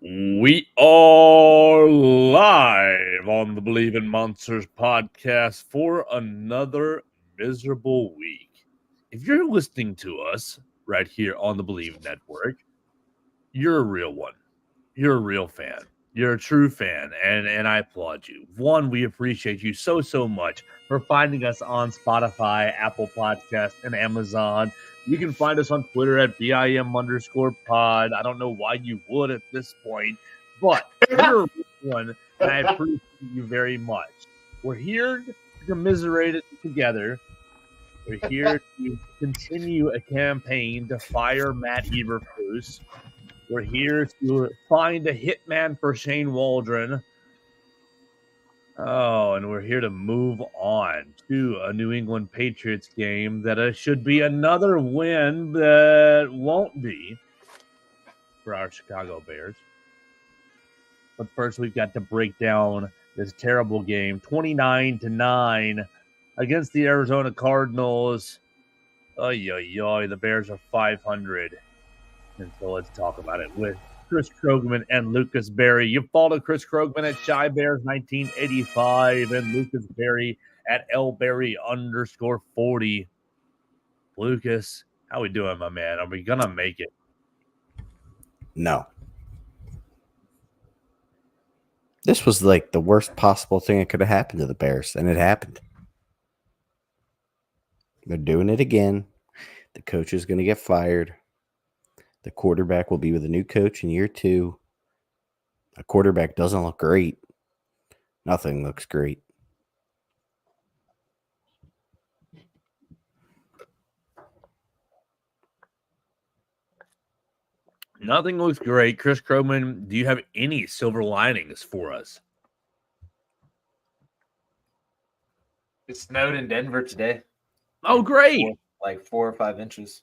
We are live on the Believe in Monsters podcast for another miserable week. If you're listening to us right here on the Believe Network, you're a real one. You're a real fan. You're a true fan, and I applaud you. One, we appreciate you so much for finding us on Spotify, Apple Podcasts, and Amazon. You can find us on Twitter at BIM_pod. I don't know why you would at this point, but you're a real one, and I appreciate you very much. We're here to commiserate it together. We're here to continue a campaign to fire Matt Eberflus. We're here to find a hitman for Shane Waldron. Oh, and we're here to move on to a New England Patriots game that should be another win, but won't be for our Chicago Bears. But first, we've got to break down this terrible game, 29-9 against the Arizona Cardinals. The Bears are 500. And so let's talk about it with Chris Krogman and Lucas Berry. You follow Chris Krogman at Shy Bears 1985 and Lucas Berry at LBerry_40. Lucas, how we doing, my man? Are we gonna make it? No. This was like the worst possible thing that could have happened to the Bears, and it happened. They're doing it again. The coach is going to get fired. The quarterback will be with a new coach in year 2. A quarterback doesn't look great. Nothing looks great. Nothing looks great. Chris Krogman, do you have any silver linings for us? It snowed in Denver today. Oh, great. Like 4 or 5 inches.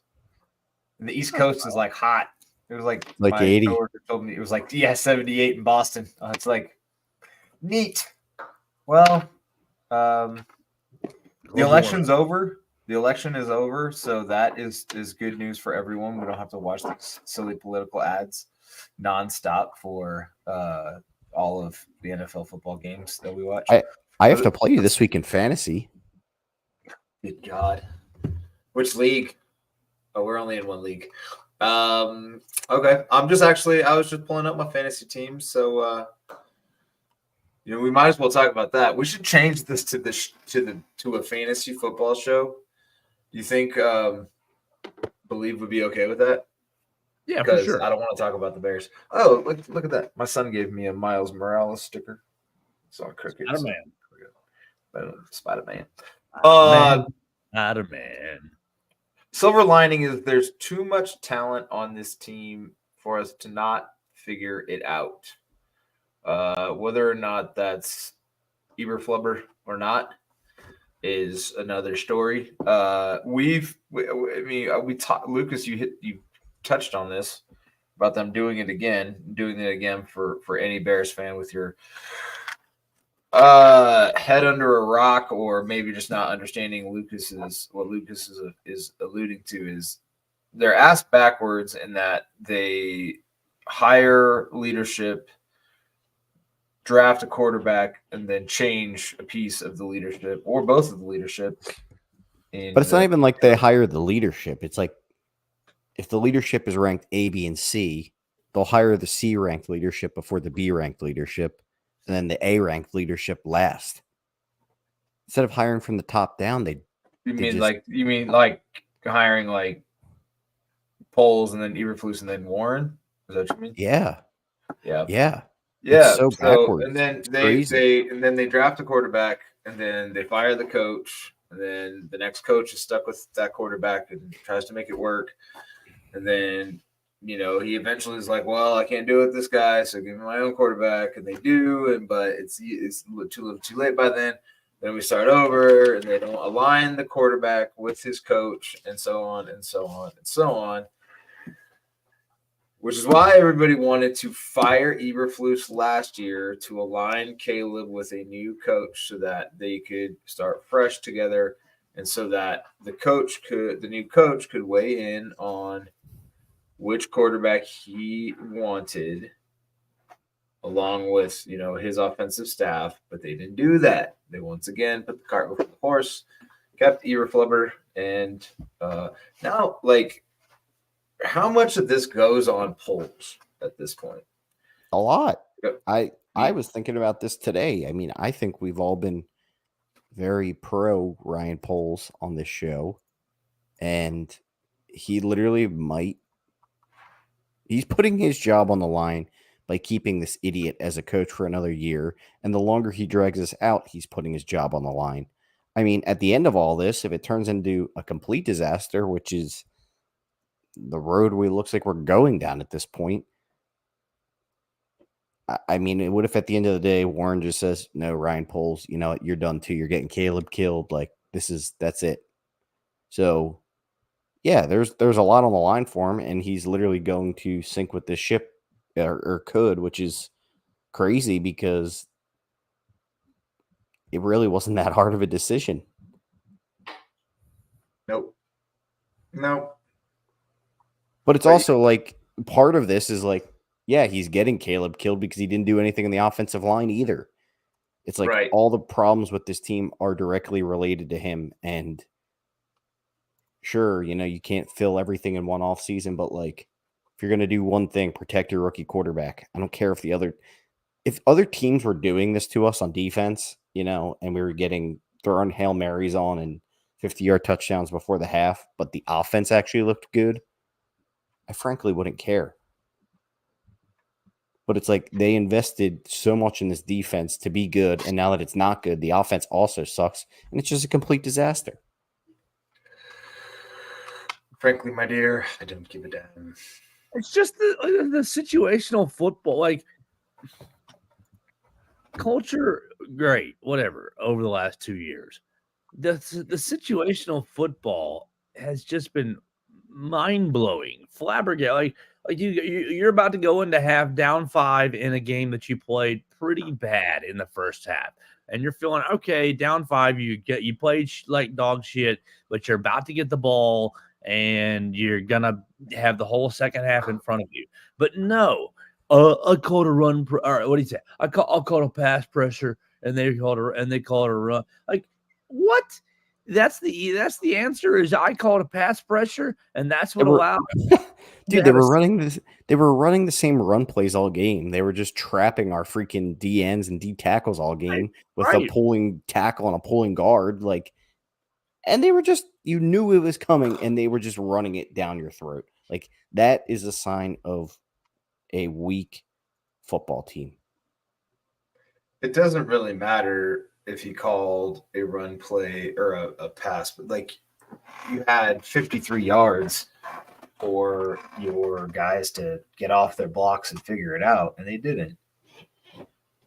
And the East Coast is like hot. It was like my 80. Coworker told me it was like 78 in Boston. It's like neat. Well, the election's over. The election is over, so that is good news for everyone. We don't have to watch these silly political ads nonstop for all of the NFL football games that we watch. I have to play you this week in fantasy. Good God. Which league? Oh, we're only in one league. Okay. I was just pulling up my fantasy team. So, we might as well talk about that. We should change this to a fantasy football show. Do you think Believe would be okay with that? Yeah, for sure. I don't want to talk about the Bears. Oh, look at that. My son gave me a Miles Morales sticker. Saw cricket. Spider-Man. Spider-Man. Silver lining is there's too much talent on this team for us to not figure it out. Whether or not that's Eberflubber or not is another story. We talked, Lucas, you touched on this about them doing it again for any Bears fan with your head under a rock, or maybe just not understanding what Lucas is alluding to is they're ass backwards in that they hire leadership, draft a quarterback, and then change a piece of the leadership or both of the leadership. But it's not even like they hire the leadership. It's like if the leadership is ranked A, B, and C, they'll hire the C ranked leadership before the B ranked leadership, and then the A ranked leadership last. Instead of hiring from the top down, you mean like hiring like Poles and then Eberflus and then Warren? Is that what you mean? Yeah. It's so backwards. And then they draft a quarterback, and then they fire the coach, and then the next coach is stuck with that quarterback and tries to make it work, and then he eventually is like, well, I can't do it with this guy, so give me my own quarterback, and they do, but it's too late by then. Then we start over, and they don't align the quarterback with his coach, and so on and so on and so on. Which is why everybody wanted to fire Eberflus last year to align Caleb with a new coach so that they could start fresh together, and so that the new coach could weigh in on which quarterback he wanted along with his offensive staff, but they didn't do that. They once again put the cart before the horse, kept Eberflubber, and now how much of this goes on polls at this point? A lot. I was thinking about this today. I mean, I think we've all been very pro Ryan Poles on this show, and he literally he's putting his job on the line by keeping this idiot as a coach for another year, and the longer he drags us out, he's putting his job on the line. I mean, at the end of all this, if it turns into a complete disaster, which is the road looks like we're going down at this point, I mean, what if at the end of the day, Warren just says, no, Ryan Poles, you know what, you're done too. You're getting Caleb killed. Like, that's it. So, yeah, there's a lot on the line for him, and he's literally going to sink with this ship, or could, which is crazy because it really wasn't that hard of a decision. Nope. But it's also like part of this is like, yeah, he's getting Caleb killed because he didn't do anything in the offensive line either. It's like all the problems with this team are directly related to him. And sure, you can't fill everything in one off season, but like if you're going to do one thing, protect your rookie quarterback. I don't care if other teams were doing this to us on defense, and we were throwing Hail Marys on and 50-yard touchdowns before the half, but the offense actually looked good, I frankly wouldn't care. But it's like they invested so much in this defense to be good, and now that it's not good, the offense also sucks, and it's just a complete disaster. Frankly, my dear, I don't give a damn. It's just the situational football, like culture, great, whatever, over the last 2 years. The situational football has just been mind-blowing, flabbergasted. Like you're about to go into half down 5 in a game that you played pretty bad in the first half, and you're feeling okay. Down 5, you played like dog shit, but you're about to get the ball, and you're gonna have the whole second half in front of you. But no, I called a run. All right, what do you say? I'll call a pass pressure, and they call it a run. Like what? That's the answer. Is I called a pass pressure, and that's what allowed. Dude, they were running this. They were running the same run plays all game. They were just trapping our freaking D ends and D tackles all game with a pulling tackle and a pulling guard. Like, and they were just, you knew it was coming, and they were just running it down your throat. Like, that is a sign of a weak football team. It doesn't really matter if he called a run play or a pass, but like you had 53 yards for your guys to get off their blocks and figure it out, and they didn't.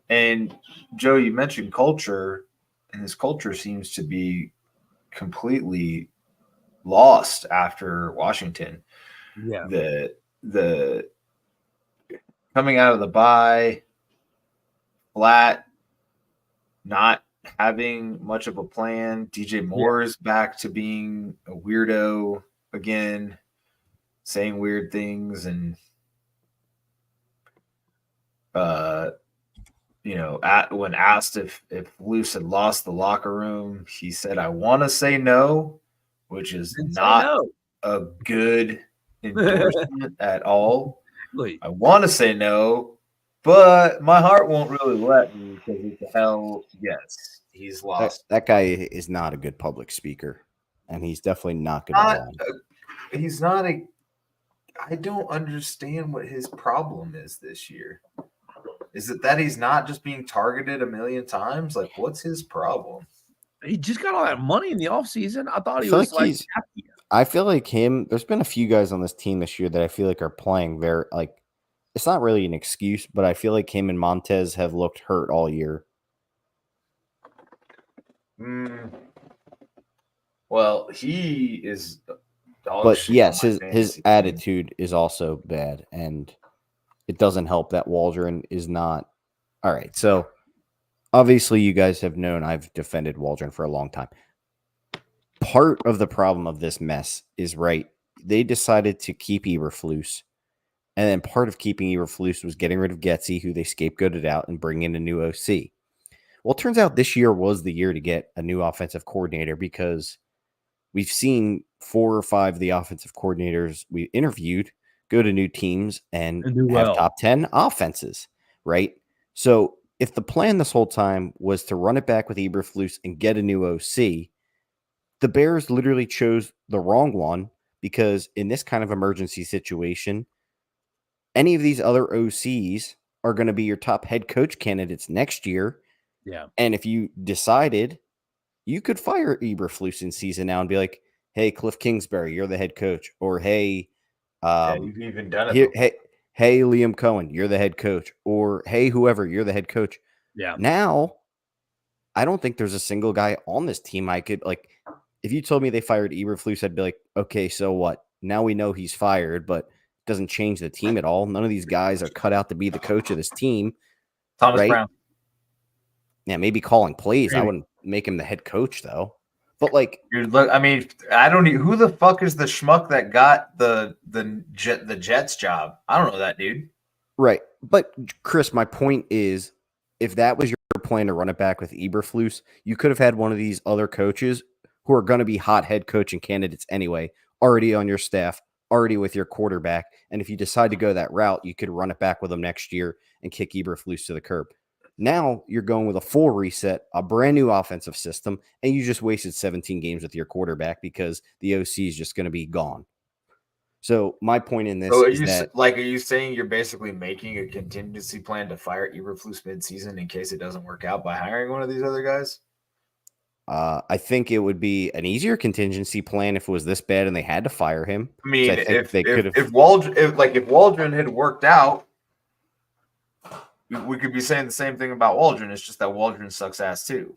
And Joe, you mentioned culture, and this culture seems to be completely lost after Washington. Yeah. The coming out of the bye, flat, not having much of a plan. DJ Moore is back to being a weirdo again, saying weird things, and when asked if Luce had lost the locker room, he said, "I want to say no," which is not a good endorsement at all. Exactly. I want to say no, but my heart won't really let me because it's a hell yes. He's lost. That guy is not a good public speaker, and he's definitely not good. He's not a. I don't understand what his problem is this year. Is it that he's not just being targeted a million times? Like, what's his problem? He just got all that money in the offseason. I thought he was like happy. I feel like there's been a few guys on this team this year that I feel like are playing very, like, it's not really an excuse, but I feel like him and Montez have looked hurt all year. Well, he is. But yes, his attitude is also bad, and it doesn't help that Waldron is not. All right, so obviously you guys have known I've defended Waldron for a long time. Part of the problem of this mess is they decided to keep Eberflus, And then part of keeping Eberflus was getting rid of Getsy, who they scapegoated out, and bringing in a new OC. Well, it turns out this year was the year to get a new offensive coordinator because we've seen 4 or 5 of the offensive coordinators we interviewed go to new teams and do have well. top 10 offenses, right? So if the plan this whole time was to run it back with Eberflus and get a new OC, the Bears literally chose the wrong one because in this kind of emergency situation, any of these other OCs are going to be your top head coach candidates next year. Yeah. And if you decided, you could fire Eberflus in season now and be like, hey, Cliff Kingsbury, you're the head coach. Or, hey, You've even done it. hey, Liam Cohen, you're the head coach. Or, hey, whoever, you're the head coach. Yeah. Now, I don't think there's a single guy on this team I could, like, if you told me they fired Eberflus, I'd be like, okay, so what? Now we know he's fired, but it doesn't change the team at all. None of these guys are cut out to be the coach of this team. Thomas right? Brown. Yeah, maybe calling plays. I Maybe. wouldn't make him the head coach, though. But, like, Dude, look, I mean, I don't even, who the fuck is the schmuck that got the Jets job? I don't know that dude. right. But, Chris, my point is, if that was your plan to run it back with Eberflus, you could have had one of these other coaches who are going to be hot head coaching candidates anyway, already on your staff, already with your quarterback. And if you decide to go that route, you could run it back with them next year and kick Eberflus to the curb. Now you're going with a full reset, a brand new offensive system, and you just wasted 17 games with your quarterback because the OC is just going to be gone. So my point in this is that, are you saying you're basically making a contingency plan to fire Eberflus mid-season in case it doesn't work out by hiring one of these other guys? I think it would be an easier contingency plan if it was this bad and they had to fire him. I mean, I think if Waldron had worked out, we could be saying the same thing about Waldron. It's just that Waldron sucks ass too.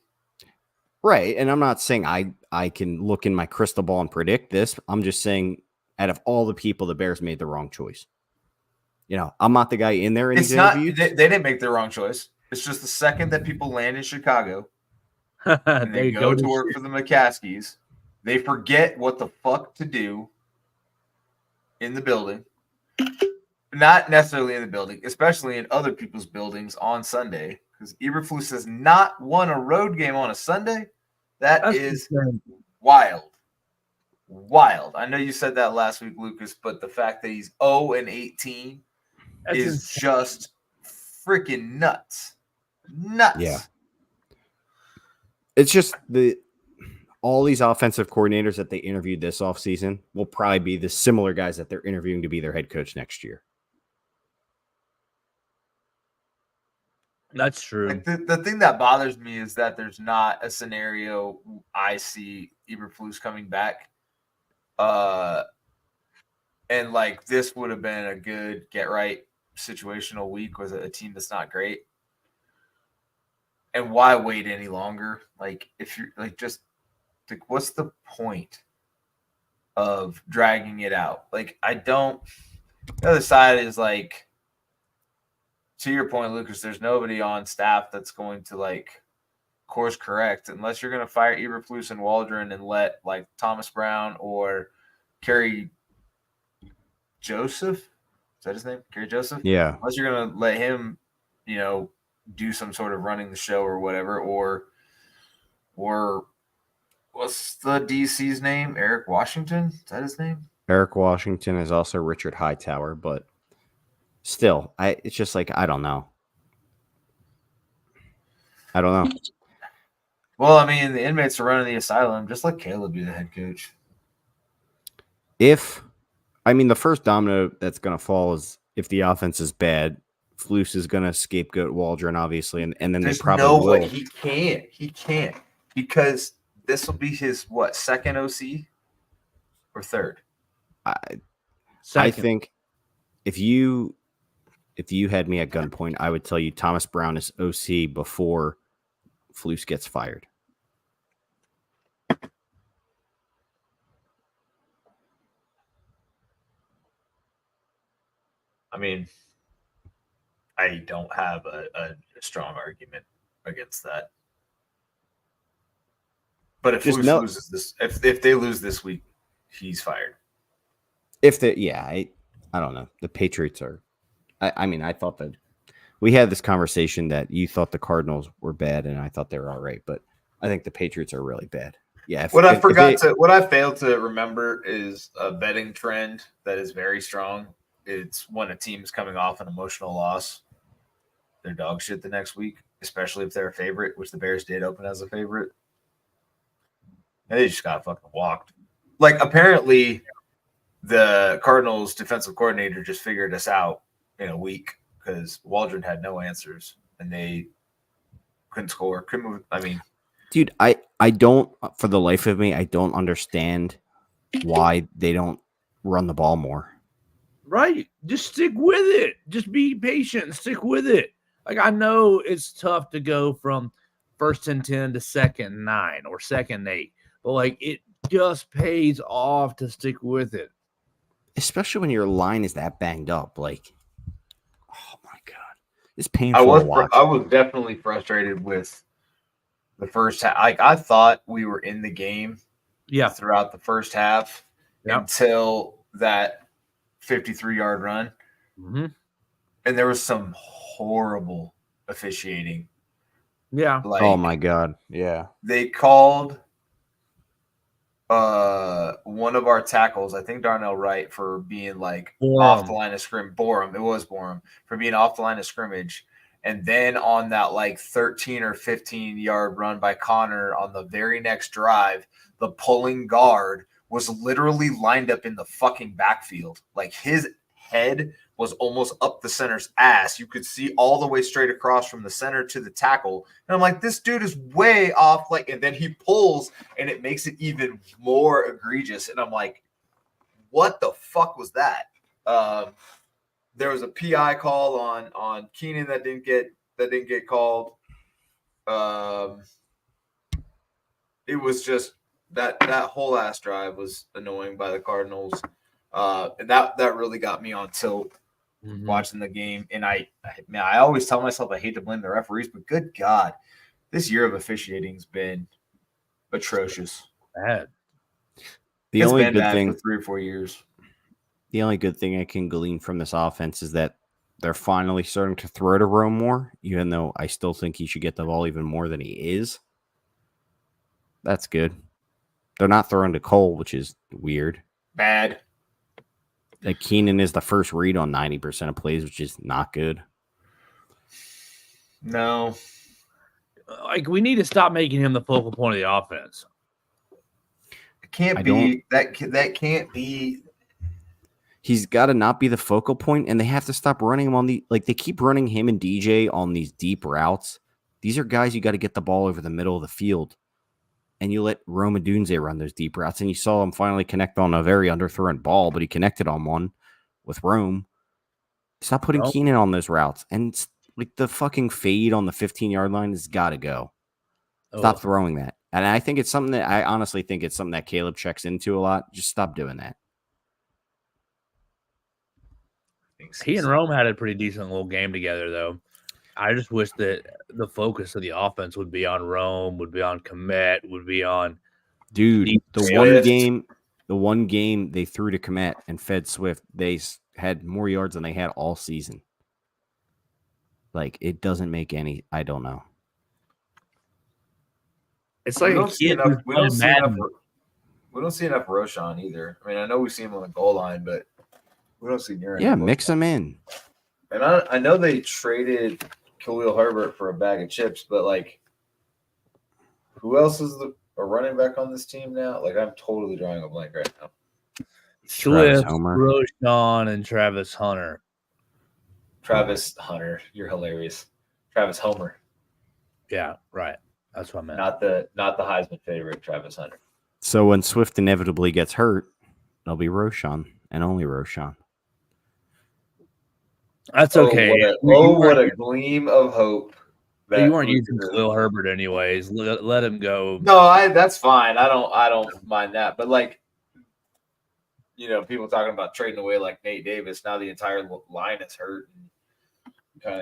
Right. And I'm not saying I can look in my crystal ball and predict this. I'm just saying out of all the people, the Bears made the wrong choice. You know, I'm not the guy in there in these interviews. They didn't make the wrong choice. It's just the second that people land in Chicago and they go to work for the McCaskies, they forget what the fuck to do in the building. Not necessarily in the building, especially in other people's buildings on Sunday, because Eberflus has not won a road game on a Sunday. That's wild. Wild. I know you said that last week, Lucas, but the fact that he's 0-18 is just freaking nuts. Nuts. Yeah. It's just all these offensive coordinators that they interviewed this offseason will probably be the similar guys that they're interviewing to be their head coach next year. That's true. Like the thing that bothers me is that there's not a scenario I see Eberflus coming back. And like this would have been a good get right situational week with a team that's not great. And why wait any longer? Like if you're like just like what's the point of dragging it out? Like I don't. The other side is like, to your point, Lucas, there's nobody on staff that's going to like course correct unless you're going to fire Eberflus and Waldron and let like Thomas Brown or Kerry Joseph. Is that his name? Kerry Joseph? Yeah. Unless you're going to let him, you know, do some sort of running the show or whatever, or what's the DC's name? Eric Washington? Is that his name? Eric Washington is also Richard Hightower, but still, it's just like, I don't know. Well, I mean, the inmates are running the asylum. Just let Caleb be the head coach. The first domino that's going to fall is if the offense is bad, Flus is going to scapegoat Waldron, obviously, and then There's they probably no will. way he can't because this will be his second OC or third. I think if you had me at gunpoint, I would tell you Thomas Brown is OC before Flus gets fired. I mean, I don't have a strong argument against that. But if Flus loses this, if they lose this week, he's fired. I don't know. The Patriots are. I mean, I thought that we had this conversation that you thought the Cardinals were bad, and I thought they were all right, but I think the Patriots are really bad. Yeah. What I failed to remember is a betting trend that is very strong. It's when a team's coming off an emotional loss, they're dog shit the next week, especially if they're a favorite, which the Bears did open as a favorite. And they just got fucking walked. Like, apparently, the Cardinals defensive coordinator just figured us out in a week because Waldron had no answers and they couldn't score. Couldn't move. I mean, dude, I don't, for the life of me, I don't understand why they don't run the ball more. Right. Just stick with it. Just be patient and stick with it. Like, I know it's tough to go from 1st and 10 to 2nd and 9 or 2nd and 8, but like, it just pays off to stick with it. Especially when your line is that banged up. Like, oh my God. It's painful to watch. I was definitely frustrated with the first half. Like, I thought we were in the game throughout the first half until that 53-yard run. Mm-hmm. And there was some horrible officiating. Yeah. Like, oh my God. Yeah. They called one of our tackles, I think Darnell Wright, for being like off the line of scrimmage. Borum. It was Borum for being off the line of scrimmage. And then on that like 13 or 15-yard run by Connor on the very next drive, the pulling guard was literally lined up in the fucking backfield. Like, his head was almost up the center's ass. You could see all the way straight across from the center to the tackle. And I'm like, this dude is way off. Like, and then he pulls and it makes it even more egregious. And I'm like, what the fuck was that? There was a PI call on Keenan that didn't get called. It was just that whole ass drive was annoying by the Cardinals. And that really got me on tilt watching the game. And I always tell myself I hate to blame the referees, but good God, this year of officiating has been atrocious. Bad. The It's only been good bad thing for 3 or 4 years. The only good thing I can glean from this offense is that they're finally starting to throw to Rome more, even though I still think he should get the ball even more than he is. That's good. They're not throwing to Cole, which is weird. Bad. Like, Keenan is the first read on 90% of plays, which is not good. No. Like, we need to stop making him the focal point of the offense. It can't be that can't be. He's got to not be the focal point, and they have to stop running him on they keep running him and DJ on these deep routes. These are guys you got to get the ball over the middle of the field, and you let Rome Odunze run those deep routes, and you saw him finally connect on a very underthrown ball, but he connected on one with Rome. Stop putting Keenan on those routes, and like the fucking fade on the 15-yard line has got to go. Stop throwing that, and I think it's something that I honestly think it's something that Caleb checks into a lot. Just stop doing that. He and Rome had a pretty decent little game together, though. I just wish that the focus of the offense would be on Rome, would be on Kmet, would be on the one game they threw to Kmet and fed Swift. They had more yards than they had all season. Like, it doesn't make any. I don't know. It's like we don't see enough Roshan either. I mean, I know we see him on the goal line, but we don't see near. Yeah, mix them in. And I know they traded Khalil Herbert for a bag of chips, but like, who else is a running back on this team now? Like, I'm totally drawing a blank right now. Swift, Roshan, and Travis Hunter. Travis Hunter, you're hilarious. Travis Homer. Yeah, right. That's what I meant. Not the Heisman favorite, Travis Hunter. So when Swift inevitably gets hurt, it'll be Roshan and only Roshan. That's okay. What a gleam of hope. You weren't using Khalil Herbert anyways. Let him go. No, that's fine. I don't mind that. But like, you know, people talking about trading away like Nate Davis. Now the entire line is hurt.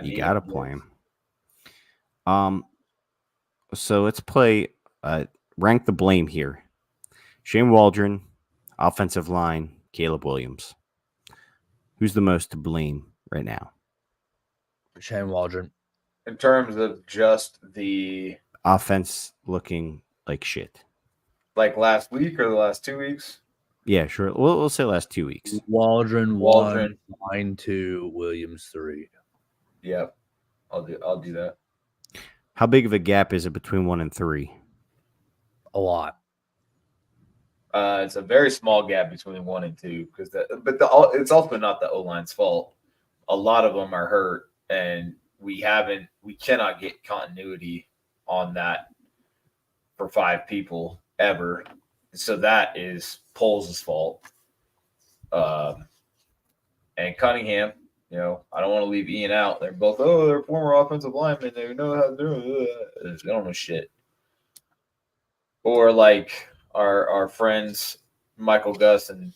You gotta play him. So let's play. Rank the blame here. Shane Waldron, offensive line, Caleb Williams. Who's the most to blame right now? Shane Waldron. In terms of just the Offense looking like shit. like last week or the last 2 weeks. Yeah, sure. We'll say last 2 weeks. Waldron 1, Waldron. 9 2, Williams 3. Yep, I'll do that. How big of a gap is it between 1 and 3? A lot. It's a very small gap between 1 and 2 because it's also not the O-line's fault. A lot of them are hurt, and we cannot get continuity on that for 5 people ever. So that is Poles' fault. And Cunningham, I don't want to leave Ian out. They're both, they're former offensive linemen. They know how to do it. They don't know shit. Or like our friends Michael Gus and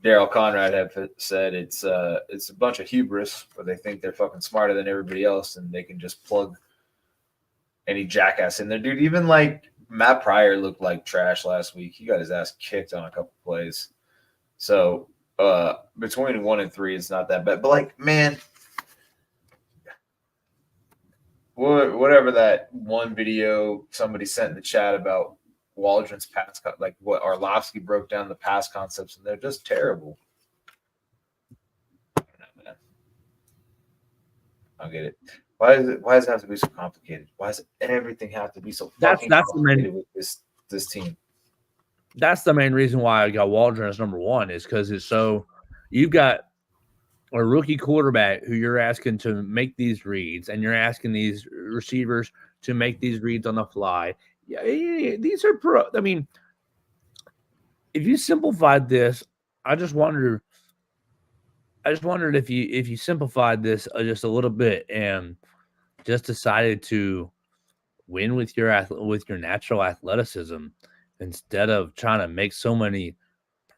Daryl Conrad have said, it's a bunch of hubris where they think they're fucking smarter than everybody else and they can just plug any jackass in there. Dude, even like Matt Pryor looked like trash last week. He got his ass kicked on a couple plays. So between 1 and 3, it's not that bad. But like, man, whatever that one video somebody sent in the chat about Waldron's pass, like what Arlovsky broke down the pass concepts, and they're just terrible. I don't know, man. I get it. Why does it have to be so complicated? Why does everything have to be so fucking complicated with this team? That's the main reason why I got Waldron as number 1 is because you've got a rookie quarterback who you're asking to make these reads, and you're asking these receivers to make these reads on the fly. Yeah, these are pro. I mean, if you simplified this, I just wondered if you simplified this just a little bit and just decided to win with your natural athleticism instead of trying to make so many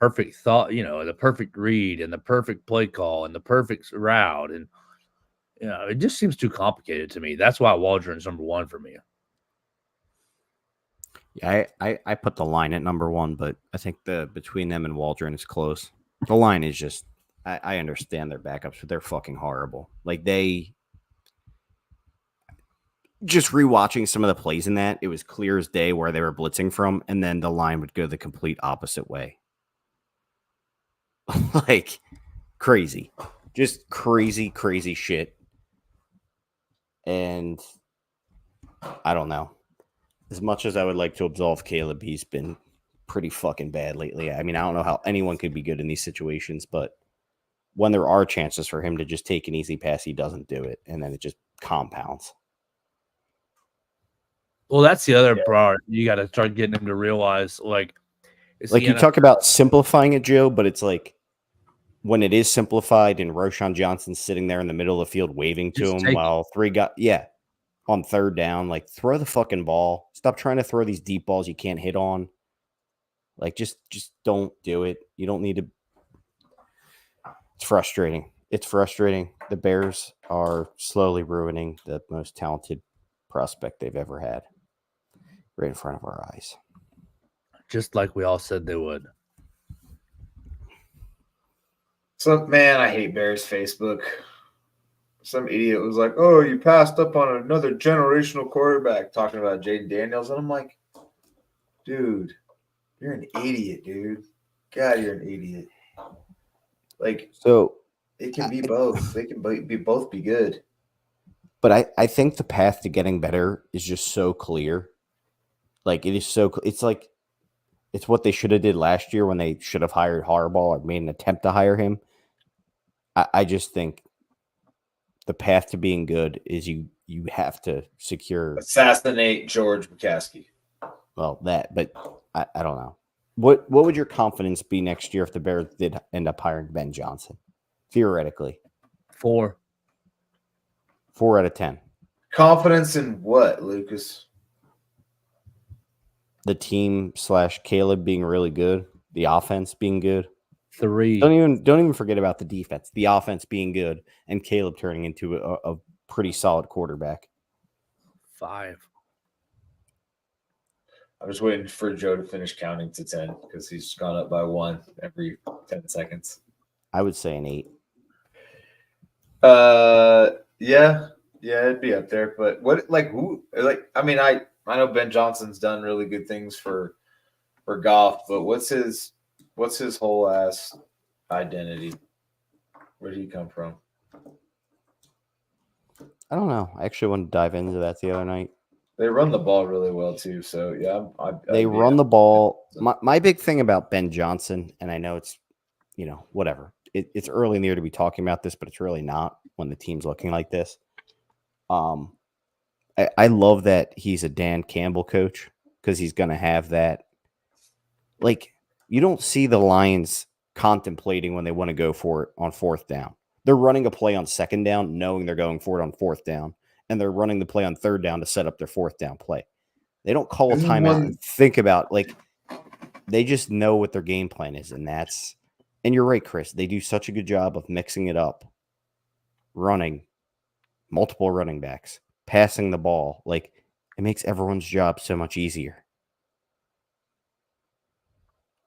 perfect the perfect read and the perfect play call and the perfect route, and it just seems too complicated to me. That's why Waldron's number 1 for me. Yeah, I put the line at number 1, but I think between them and Waldron is close. The line is just I understand their backups, but they're fucking horrible. Like just rewatching some of the plays in that, it was clear as day where they were blitzing from, and then the line would go the complete opposite way. Like crazy, just crazy shit. And I don't know. As much as I would like to absolve Caleb, he's been pretty fucking bad lately. I mean, I don't know how anyone could be good in these situations, but when there are chances for him to just take an easy pass, he doesn't do it, and then it just compounds. Well, that's the other part. You got to start getting him to realize, like you talk about simplifying it, Joe, but it's like when it is simplified and Roschon Johnson's sitting there in the middle of the field waving to him while 3 got on 3rd down, like throw the fucking ball. Stop trying to throw these deep balls you can't hit on. Like just don't do it. You don't need to. It's frustrating. The Bears are slowly ruining the most talented prospect they've ever had right in front of our eyes. Just like we all said they would. So, man, I hate Bears Facebook. Some idiot was like, "Oh, you passed up on another generational quarterback," talking about Jaden Daniels. And I'm like, dude, you're an idiot, dude. God, you're an idiot. Like, so it can be both. They can both be good. But I think the path to getting better is just so clear. Like, it is so – it's like – it's what they should have did last year when they should have hired Harbaugh or made an attempt to hire him. I just think the path to being good is you have to secure – assassinate George McCaskey. Well, but I don't know. What would your confidence be next year if the Bears did end up hiring Ben Johnson? Theoretically. 4. 4 out of 10. Confidence in what, Lucas? The team / Caleb being really good, the offense being good. 3. Don't even forget about the defense, the offense being good, and Caleb turning into a pretty solid quarterback. 5. I'm just waiting for Joe to finish counting to 10 because he's gone up by 1 every 10 seconds. I would say an 8. Yeah, it'd be up there. But what, like, who, like, I mean, I know Ben Johnson's done really good things for Goff, but what's his whole ass identity? Where did he come from? I don't know. I actually wanted to dive into that the other night. They run the ball really well too. So yeah, They run the ball. My big thing about Ben Johnson, and I know it's, whatever. It's early in the year to be talking about this, but it's really not when the team's looking like this. I love that he's a Dan Campbell coach because he's going to have that. Like, you don't see the Lions contemplating when they want to go for it on fourth down. They're running a play on second down, knowing they're going for it on fourth down, and they're running the play on third down to set up their fourth down play. They don't call a timeout and think about, like, they just know what their game plan is, and you're right, Chris. They do such a good job of mixing it up, running, multiple running backs, passing the ball. Like, it makes everyone's job so much easier.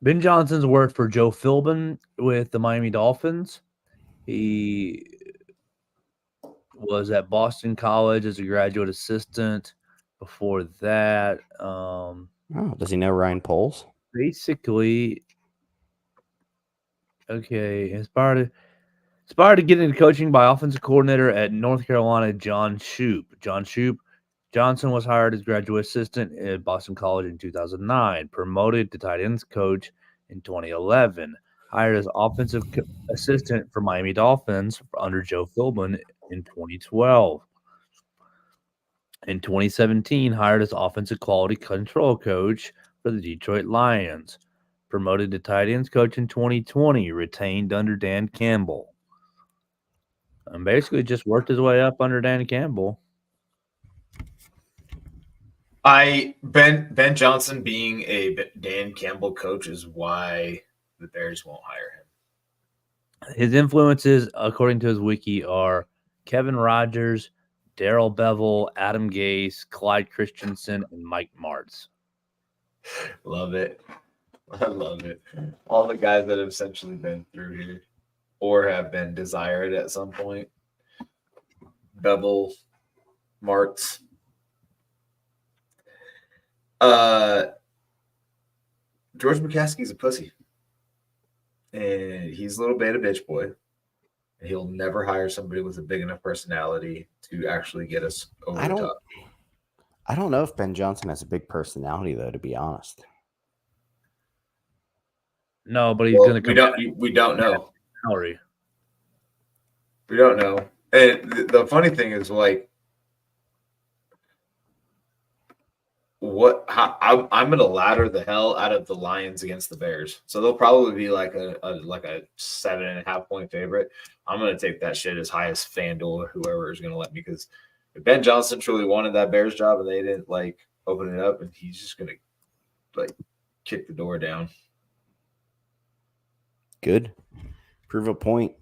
Ben Johnson's worked for Joe Philbin with the Miami Dolphins. He was at Boston College as a graduate assistant. Before that, does he know Ryan Poles? Basically, okay, inspired to get into coaching by offensive coordinator at North Carolina, John Shoop. Johnson was hired as graduate assistant at Boston College in 2009, promoted to tight ends coach in 2011, hired as offensive assistant for Miami Dolphins under Joe Philbin in 2012. In 2017, hired as offensive quality control coach for the Detroit Lions, promoted to tight ends coach in 2020, retained under Dan Campbell. And basically just worked his way up under Dan Campbell. Ben Johnson being a Dan Campbell coach is why the Bears won't hire him. His influences, according to his wiki, are Kevin Rogers, Darrell Bevell, Adam Gase, Clyde Christensen, and Mike Martz. Love it. I love it. All the guys that have essentially been through here or have been desired at some point. Bevell, Martz. George McCaskey's a pussy. And he's a little beta bitch boy. He'll never hire somebody with a big enough personality to actually get us over the top. I don't know if Ben Johnson has a big personality, though, to be honest. No, but he's going to. We don't know. Salary. We don't know. And the funny thing is, like, I'm going to ladder the hell out of the Lions against the Bears. So they'll probably be like a 7.5 point favorite. I'm going to take that shit as high as FanDuel or whoever is going to let me, because if Ben Johnson truly wanted that Bears job and they didn't like open it up, and he's just going to like kick the door down. Good. Prove a point.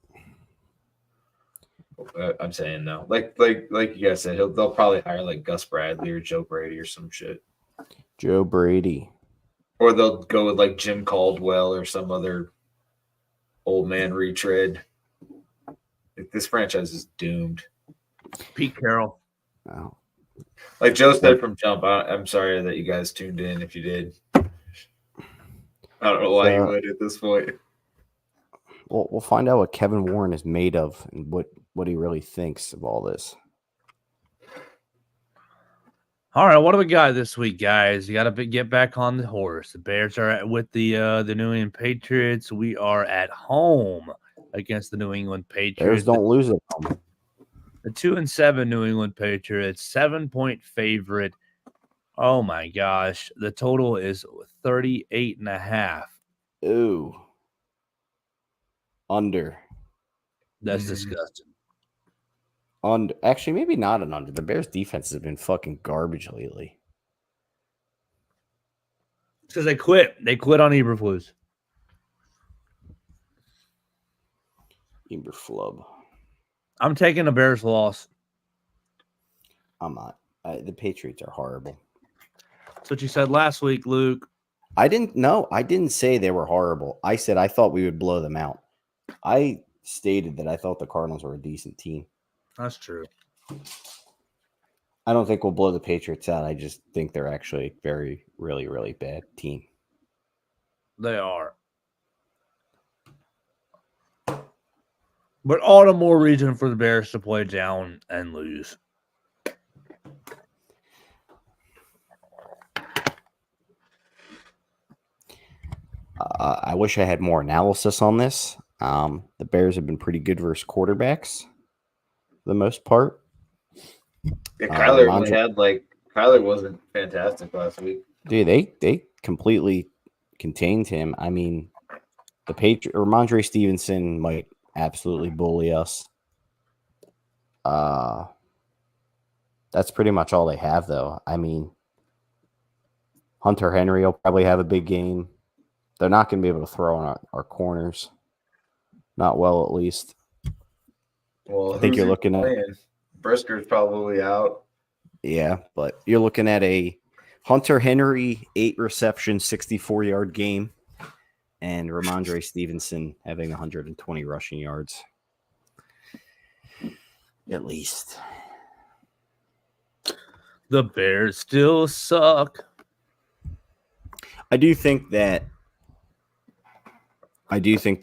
I'm saying no. Like you guys said, they'll probably hire like Gus Bradley or Joe Brady or some shit. Joe Brady. Or they'll go with like Jim Caldwell or some other old man retread. Like, this franchise is doomed. Pete Carroll. Wow. Like Joe said from jump, I'm sorry that you guys tuned in if you did. I don't know why you would at this point. Well, we'll find out what Kevin Warren is made of and what he really thinks of all this. All right, what do we got this week, guys? You got to get back on the horse. The Bears are with the New England Patriots. We are at home against the New England Patriots. Bears don't lose at home. The 2-7 New England Patriots, 7-point favorite. Oh my gosh, the total is 38.5. Ooh. Under. That's disgusting. Under. Actually, maybe not an under. The Bears' defense has been fucking garbage lately. It's because they quit. They quit on Eberflus. Eberflub. I'm taking a Bears loss. I'm not. The Patriots are horrible. That's what you said last week, Luke. I didn't say they were horrible. I said I thought we would blow them out. I stated that I thought the Cardinals were a decent team. That's true. I don't think we'll blow the Patriots out. I just think they're actually a very, really, really bad team. They are. But all the more reason for the Bears to play down and lose. I wish I had more analysis on this. The Bears have been pretty good versus quarterbacks for the most part. Yeah, Kyler Ramondre- had Kyler wasn't fantastic last week. Dude, they completely contained him. I mean, Ramondre Stevenson might absolutely bully us. That's pretty much all they have, though. I mean, Hunter Henry will probably have a big game. They're not going to be able to throw on our corners. Not well, at least. Well, I think you're looking at Brisker's probably out. Yeah, but you're looking at a Hunter Henry 8 reception, 64-yard game, and Ramondre Stevenson having 120 rushing yards. At least. The Bears still suck. I do think the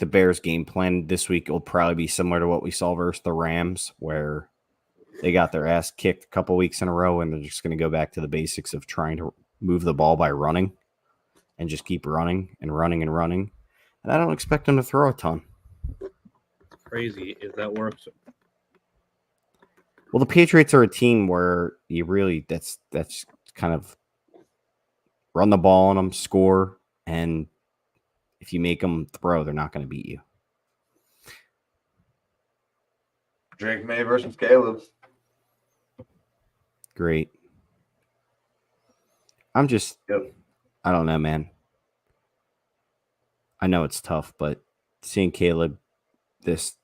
Bears game plan this week will probably be similar to what we saw versus the Rams, where they got their ass kicked a couple weeks in a row, and they're just going to go back to the basics of trying to move the ball by running and just keep running and running and running. And I don't expect them to throw a ton. Crazy if that works. Well, the Patriots are a team where you really that's kind of run the ball on them, score, and if you make them throw, they're not going to beat you. Drake May versus Caleb. Great. I don't know, man. I know it's tough, but seeing Caleb this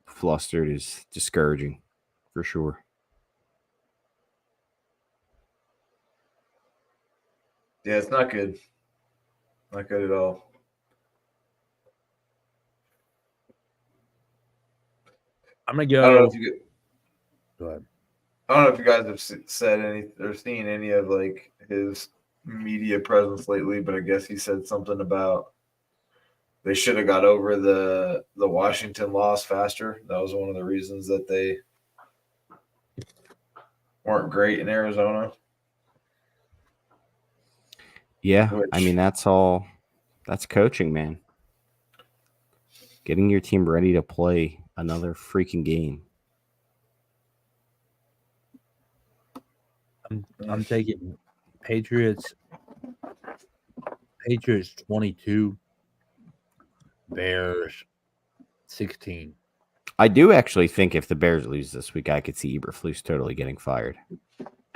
flustered is discouraging for sure. Yeah, it's not good. Not good at all. I'm going I don't know to if you go ahead. I don't know if you guys have said any or seen any of his media presence lately, but I guess he said something about they should have got over the Washington loss faster. That was one of the reasons that they weren't great in Arizona. Yeah, I mean that's coaching, man. Getting your team ready to play another freaking game. I'm taking Patriots 22, Bears 16. I do actually think if the Bears lose this week, I could see Eberflus totally getting fired.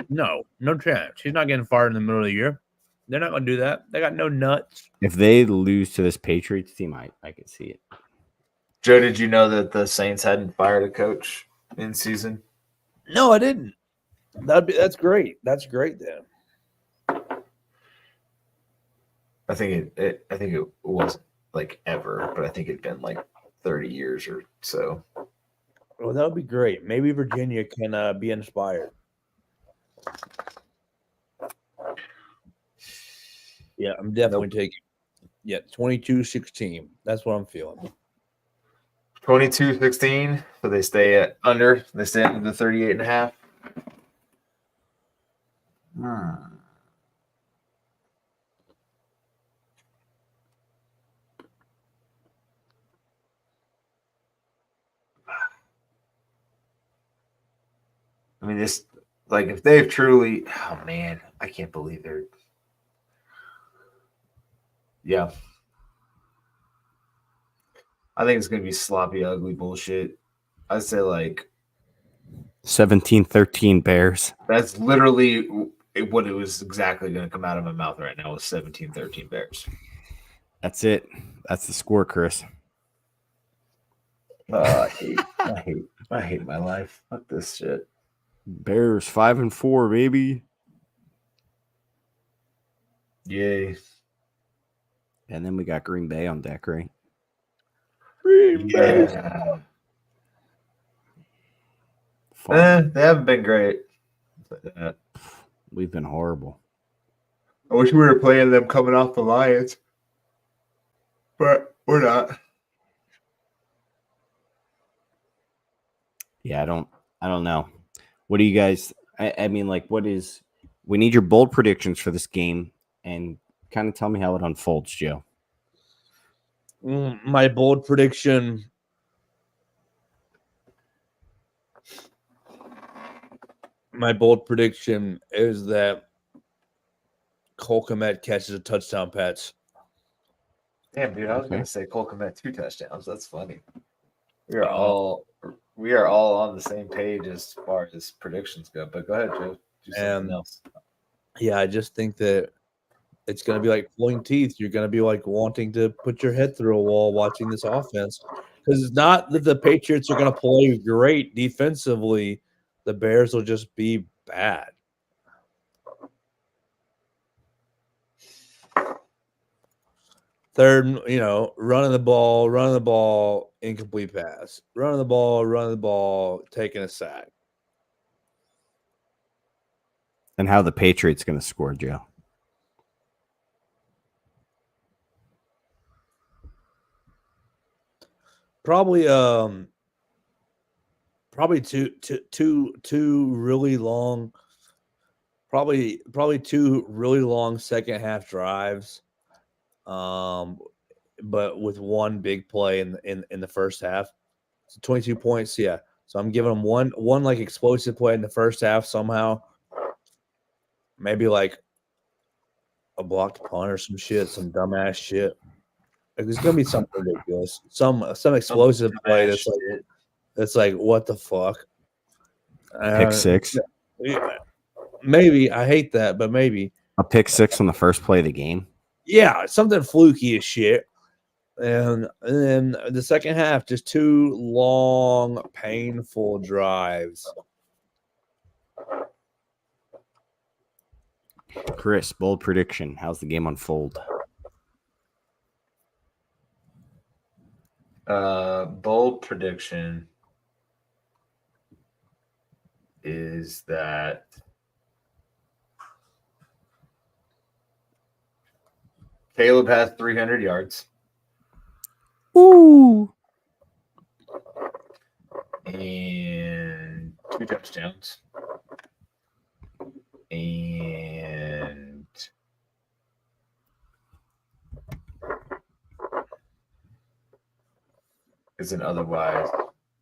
No chance. He's not getting fired in the middle of the year. They're not going to do that. They got no nuts. If they lose to this Patriots team, I could see it. Joe, did you know that the Saints hadn't fired a coach in season? No, I didn't. That's great. That's great then. I think it wasn't ever, but I think it'd been 30 years or so. Well, that would be great. Maybe Virginia can be inspired. Yeah, I'm definitely taking. Yeah, 22-16. That's what I'm feeling. 22-16. So they stay under. They stay under the 38.5. I mean, this if they've truly, oh man, I can't believe they're. Yeah. I think it's going to be sloppy, ugly bullshit. I'd say 17-13 Bears. That's literally what it was exactly going to come out of my mouth right now was 17-13 Bears. That's it. That's the score, Chris. I hate my life. Fuck this shit. Bears 5-4, baby. Yay. And then we got Green Bay on deck, right? Green Bay. Yeah. Fuck. They haven't been great. We've been horrible. I wish we were playing them coming off the Lions, but we're not. Yeah, I don't know. What do you guys? I mean, like, what is? We need your bold predictions for this game, and kind of tell me how it unfolds, Joe. My bold prediction. My bold prediction is that Cole Kmet catches a touchdown pass. Damn, dude, I was Okay. gonna say Cole Kmet 2 touchdowns. That's funny. We are all on the same page as far as predictions go. But go ahead, Joe. Do something else. Yeah, I just think that it's going to be like pulling teeth. You're going to be like wanting to put your head through a wall watching this offense because it's not that the Patriots are going to play great defensively. The Bears will just be bad. Third, running the ball, incomplete pass. Running the ball, taking a sack. And how the Patriots going to score, Joe? Probably two really long, probably two really long second half drives. But with one big play in the first half. So 22 points, yeah. So I'm giving them one like explosive play in the first half somehow. Maybe like a blocked punt or some shit, some dumbass shit. Like, there's gonna be something ridiculous, some explosive play that's like what the fuck. Pick six. Maybe I hate that, but maybe a pick six on the first play of the game. Yeah, something fluky as shit. And then the second half, just two long, painful drives. Chris, bold prediction. How's the game unfold? Bold prediction is that Caleb has 300 yards. Ooh. And 2 touchdowns. And it's an otherwise.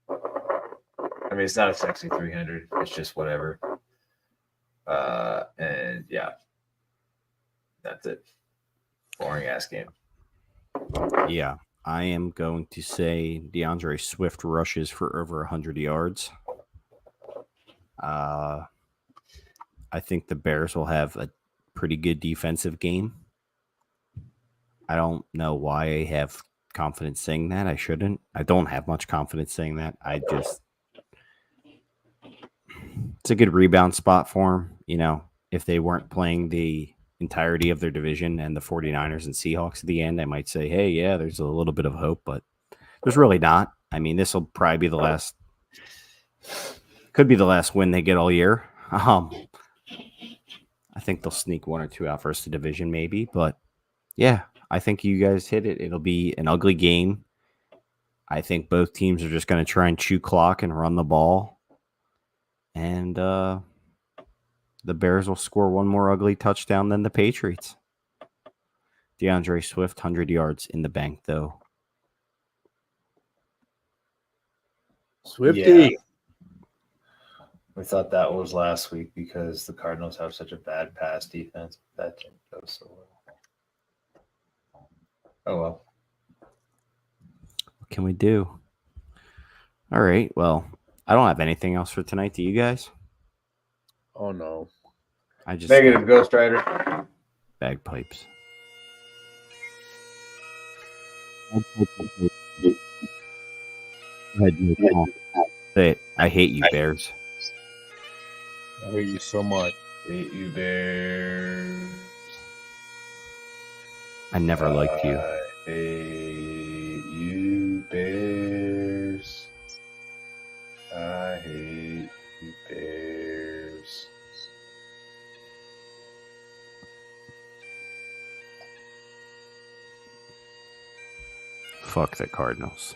I mean, it's not a sexy 300. It's just whatever. And yeah, that's it. Boring ass game. Yeah, I am going to say DeAndre Swift rushes for over 100 yards. I think the Bears will have a pretty good defensive game. I don't know why I have confidence saying that. I shouldn't. I don't have much confidence saying that. It's a good rebound spot for him. You know, if they weren't playing the entirety of their division and the 49ers and Seahawks at the end, I might say, hey, yeah, there's a little bit of hope, but there's really not. I mean, this will probably be the last, could be the last win they get all year. I think they'll sneak 1 or 2 out first to division maybe, but yeah, I think you guys hit it. It'll be an ugly game. I think both teams are just going to try and chew clock and run the ball. And the Bears will score one more ugly touchdown than the Patriots. DeAndre Swift, 100 yards in the bank, though. Swifty. Yeah. We thought that was last week because the Cardinals have such a bad pass defense. That didn't go so well. Oh, well. What can we do? All right. Well, I don't have anything else for tonight. Do you guys? Oh, no. I just Negative, Ghost Rider. bagpipes. Say it. I hate you, Bears. I hate you so much. Hate you, Bears. I never liked you. I hate you, Bears. fuck the Cardinals.